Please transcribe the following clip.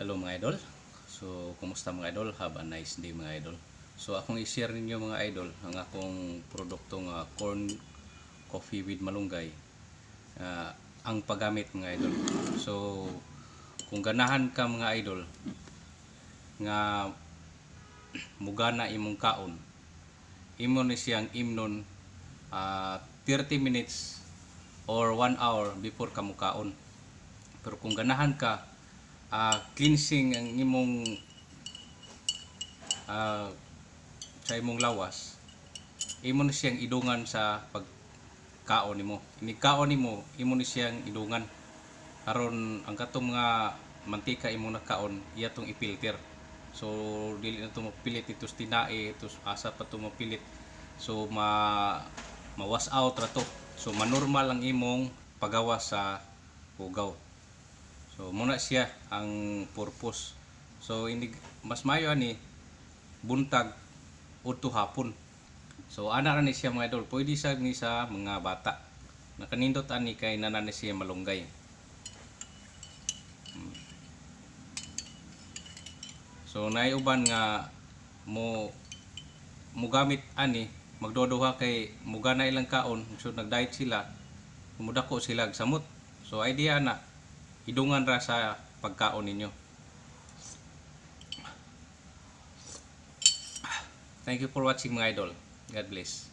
Hello mga idol. So, kumusta mga idol? Have a nice day mga idol. So, akong i-share ninyo mga idol ang akong produkto nga corn coffee with malunggay. Ang paggamit mga idol. So, kung ganahan ka mga idol nga mugana imong kaon, imo ni siyang imnon 30 minutes or 1 hour before ka mukaon. Pero kung ganahan ka cleansing ang imong sa imong lawas, imo ni siyang idungan sa pagkaon nimo. Ini kaon nimo, imo ni siyang idungan aron ang katong mga mantika imong nakaon iya tong i-filter. So dili na to mapilit itos tinae, itos asa pa to mapilit. So ma-wash out ra to. So manormal ang imong pagawas sa hugaw. So muna siya ang purpose. So hindi mas mayo ani buntag udto hapon. So ana ra ni siya mga idol, pwede sa ni sa mga bata. Nakanindot ani kay nanan ni siya malunggay. So naay uban nga mo gamit ani magduduha kay mugana ilang kaon, so nag-diet sila, mudako sila og samot. So idea na idungan ra sa pagkaon ninyo. Thank you for watching mga idol. God bless.